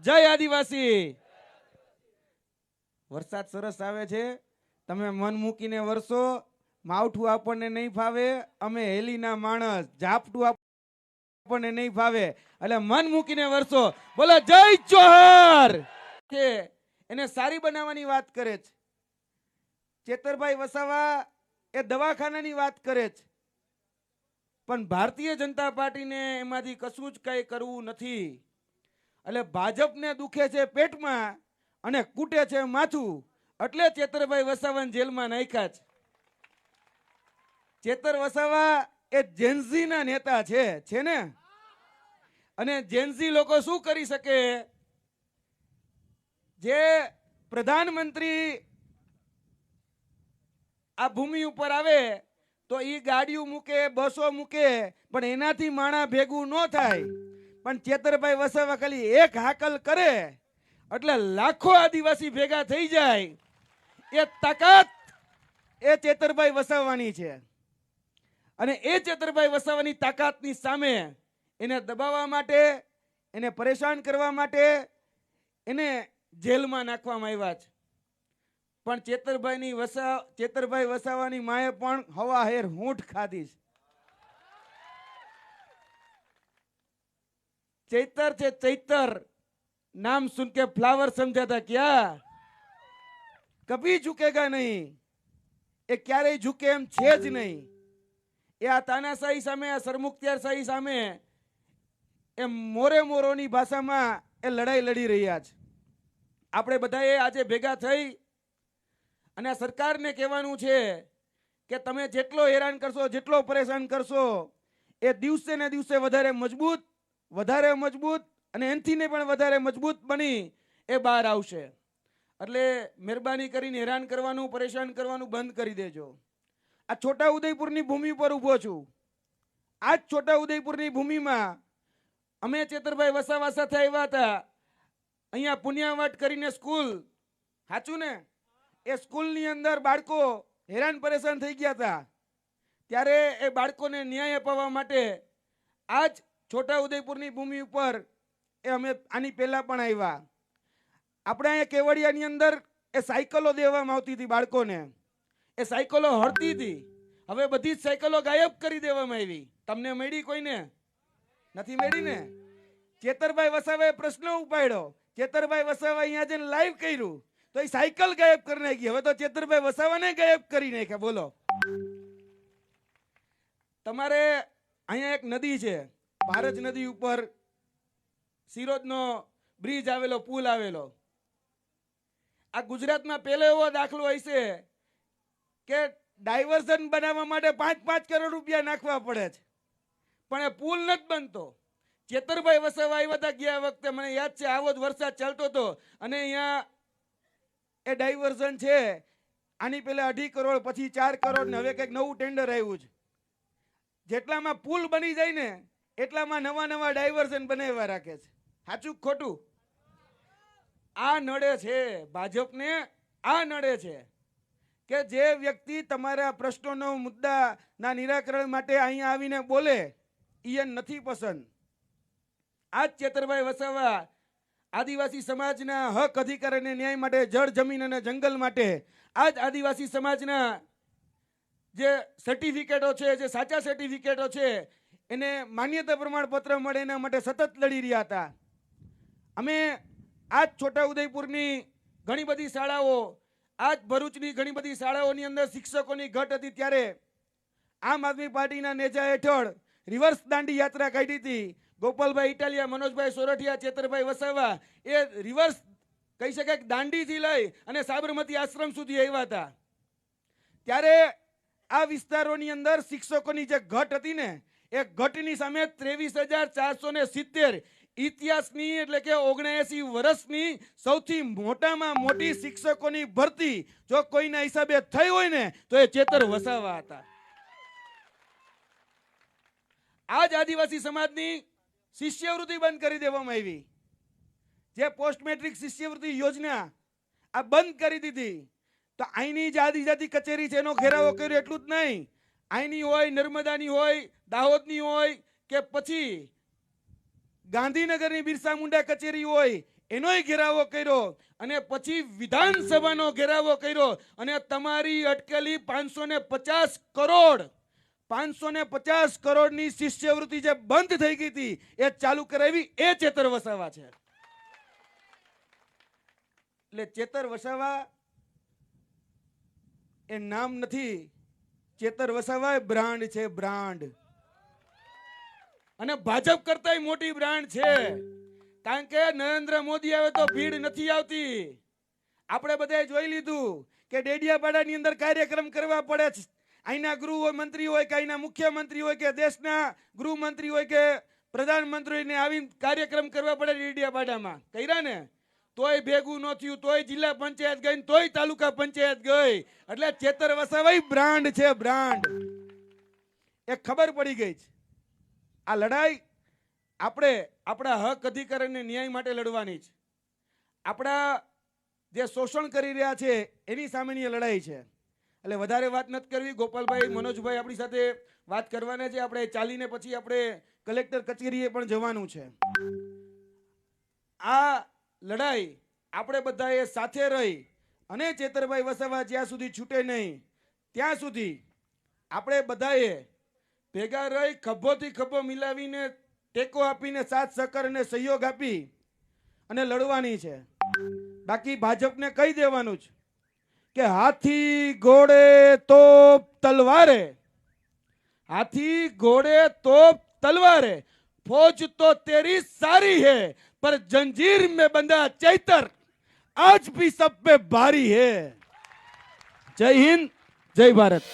જય આદિવાસી. વરસાદ સરસ આવે છે, તમે મન મૂકીને વરસો. માવઠું આપણને નહીં ફાવે, અમે હેલીના માણસ. ઝાપટું આપણને નહીં ફાવે, એટલે મન મૂકીને વરસો. બોલો જય જોહર. કે એને સારી બનાવવાની વાત કરે છે. ચેતરભાઈ વસાવા એ દવાખાનાની વાત કરે છે, પણ ભારતીય જનતા પાર્ટીને એમાંથી કશું જ કઈ કરવું નથી. એટલે ભાજપને દુખે છે પેટમાં અને કૂટે છે માથું, એટલે ચેતરભાઈ વસાવાને જેલમાં નાખ્યા છે. ચેતર વસાવા એ જેન્ઝીના નેતા છે ને. અને જેન્ઝી લોકો શું કરી શકે? જે પ્રધાનમંત્રી આ ભૂમિ ઉપર આવે તો ઈ ગાડીઓ મૂકે, બસો મૂકે, પણ એનાથી માણા ભેગું ન થાય. પણ ચેતરભાઈ વસાવા ખાલી એક હાકલ કરે એટલે લાખો આદિવાસી ભેગા થઈ જાય. એ તાકાત એ ચેતરભાઈ વસાવાની છે. અને એ ચેતરભાઈ વસાવાની તાકાતની સામે એને દબાવવા માટે, એને પરેશાન કરવા માટે એને જેલમાં નાખવામાં આવ્યા છે. પણ ચેતરભાઈ વસાવાની માએ પણ હવા હેર હૂંઠ ખાધી છે. चैतर છે चैतर, नाम सुन के फ्लावर समझा था क्या? कभी झुकेगा नहीं, એ ક્યારેય ઝુકે એમ છે જ નહીં. એ આ તાનાશાહી સામે, આ સરમુખત્યારશાહી સામે એ મોરે મોરોની ભાષામાં એ લડાઈ લડી રહ્યા છે. આપણે બધાએ આજે ભેગા થઈ અને આ સરકારને કહેવાનું છે કે તમે જેટલો હેરાન કરશો, જેટલો પરેશાન કરશો, એ દિવસે ને દિવસે વધારે મજબૂત અને એનથીને પણ વધારે મજબૂત બની એ બહાર આવશે. એટલે મહેરબાની કરીને હેરાન કરવાનું, પરેશાન કરવાનું બંધ કરી દેજો. આ છોટા ઉદયપુરની ભૂમિ પર ઊભો છું. આ જ છોટા ઉદયપુરની ભૂમિમાં અમે ચેતરભાઈ વસાવા સાથે આવ્યા હતા. અહીંયા પુણ્યાવાટ કરીને સ્કૂલ, સાચું ને? એ સ્કૂલની અંદર બાળકો હેરાન પરેશાન થઈ ગયા હતા. ત્યારે એ બાળકોને ન્યાય અપાવવા માટે આજ છોટા ઉદયપુરની ભૂમિ ઉપર એ અમે આની પહેલા પણ આવ્યા. આપણે અહીંયા કેવડિયાની અંદર એ સાયકલો દેવામાં આવતી હતી બાળકોને. એ સાયકલો હળતી હતી. હવે બધી જ સાયકલો ગાયબ કરી દેવામાં આવી. તમને મળી? કોઈને નથી મળી ને? ચેતરભાઈ વસાવાએ પ્રશ્ન ઉપાડ્યો. ચેતરભાઈ વસાવા અહીંયા જઈને લાઈવ કર્યું તો એ સાયકલ ગાયબ કરી નાખી. હવે તો ચેતરભાઈ વસાવાને ગાયબ કરી નાખ્યા. બોલો. તમારે અહીંયા એક નદી છે, ભારત નદી ઉપર સિરોજનો બ્રિજ આવેલો, પુલ આવેલો. આ ગુજરાતમાં પહેલો એવો દાખલો હશે કે ડાયવર્ઝન બનાવવા માટે 5-5 કરોડ રૂપિયા નાખવા પડે છે, પણ એ પુલ નથી બનતો. ચેતરભાઈ વસાવા આવ્યા હતા ગયા વખતે, મને યાદ છે, આવો જ વરસાદ ચાલતો હતો અને અહીંયા એ ડાયવર્ઝન છે. આની પહેલા 2.5 કરોડ, પછી 4 કરોડ ને હવે કંઈક નવું ટેન્ડર આવ્યું છે. જેટલામાં પુલ બની જાય ને એટલામાં નવા ડાયવર્ઝન બનાવવા રાખે છે. સાચું ખોટું? આ નડે છે ભાજપને. આ નડે છે કે જે વ્યક્તિ તમારા પ્રશ્નોનો, મુદ્દાના નિરાકરણ માટે અહીંયા આવીને બોલે એ નથી પસંદ. આ જ ચેતરભાઈ વસાવા આદિવાસી સમાજના હક, અધિકાર અને ન્યાય માટે, જળ, જમીન અને જંગલ માટે, આ જ આદિવાસી સમાજના જે સર્ટિફિકેટો છે, જે સાચા સર્ટિફિકેટો છે, એને માન્યતા પ્રમાણપત્ર મળે એના માટે સતત લડી રહ્યા હતા. અમે આજ છોટા ઉદયપુરની ઘણી બધી શાળાઓ, આજ ભરૂચની ઘણી બધી શાળાઓની અંદર શિક્ષકોની ઘટ હતી. ત્યારે આમ આદમી પાર્ટીના નેજા હેઠળ રિવર્સ દાંડી યાત્રા કાઢી હતી. ગોપાલભાઈ ઇટાલિયા, મનોજભાઈ સોરઠિયા, ચેતરભાઈ વસાવા એ રિવર્સ કહી શકાય દાંડીથી લઈ અને સાબરમતી આશ્રમ સુધી આવ્યા હતા. ત્યારે આ વિસ્તારોની અંદર શિક્ષકોની જે ઘટ હતી ને, એ ઘટની સામે 23,470 ઇતિહાસની, એટલે કે 79 વર્ષની સૌથી મોટામાં મોટી શિક્ષકોની ભરતી જો કોઈના હિસાબે થઈ હોય ને તો એ ચેતર વસાવા હતા. આજ આદિવાસી સમાજની શિષ્યવૃત્તિ બંધ કરી દેવામાં આવી. જે પોસ્ટ મેટ્રિક શિષ્યવૃત્તિ યોજના આ બંધ કરી દીધી. તો અહીંની જે આદિજાતિ કચેરી છે એનો ઘેરાવો કર્યો એટલું જ નહીં, અહીંની હોય, નર્મદાની હોય, દાહોદની હોય કે પછી ગાંધીનગરની બિરસા મુંડા કચેરી હોય, એનોય ઘેરાવો કર્યો અને પછી વિધાનસભાનો ઘેરાવો કર્યો અને તમારી અટકેલી 550 કરોડની શિષ્યવૃત્તિ જે બંધ થઈ ગઈ હતી એ ચાલુ કરાવી એ ચેતર વસાવા છે. એટલે ચેતર વસાવા એ નામ નથી, ચેતર વસાવા એ બ્રાન્ડ છે, બ્રાન્ડ. અને ભાજપ કરતા મોટી બ્રાન્ડ છે, કારણ કે નરેન્દ્ર મોદી આવે તો ભીડ નથી આવતી. આપણે બધાએ જોઈ લીધું કે ડેડિયાપાડાની અંદર કાર્યક્રમ કરવા પડે છે. અહીંના ગૃહ મંત્રી હોય કે અહીંના મુખ્યમંત્રી હોય કે દેશના ગૃહમંત્રી હોય કે પ્રધાનમંત્રીને આવી કાર્યક્રમ કરવા પડે ડેડિયાપાડામાં. કર્યા ને તોય ભેગું ન થયું, તોય જિલ્લા પંચાયત ગઈ, તોય તાલુકા પંચાયત ગઈ. એટલે ચેતર વસાવા બ્રાન્ડ છે, બ્રાન્ડ. એ ખબર પડી ગઈ છે. આ લડાઈ આપણે આપણા હક અધિકાર અને ન્યાય માટે લડવાની છે. આપણા જે શોષણ કરી રહ્યા છે એની સામેની લડાઈ છે. એટલે વધારે વાત નથી કરવી. ગોપાલભાઈ, મનોજભાઈ આપણી સાથે વાત કરવાના છે. આપણે ચાલીને પછી આપણે કલેક્ટર કચેરીએ પણ જવાનું છે. આ લડાઈ આપણે બધાએ સાથે રહી અને ચેતરભાઈ વસાવા જ્યાં સુધી છૂટે નહીં ત્યાં સુધી આપણે બધાએ ભેગા રહી ખભોથી ખભો મિલાવીને ટેકો આપીને સાથ સહકાર અને સહયોગ આપી અને લડવાની છે. બાકી ભાજપને કહી દેવાનું છે કે હાથી ઘોડે તોપ તલવારે, हाथी घोड़े तोप तलवार है, फौज तो तेरी सारी है, पर जंजीर में बंधा चैतर आज भी सब पे भारी है। जय हिंद, जय भारत।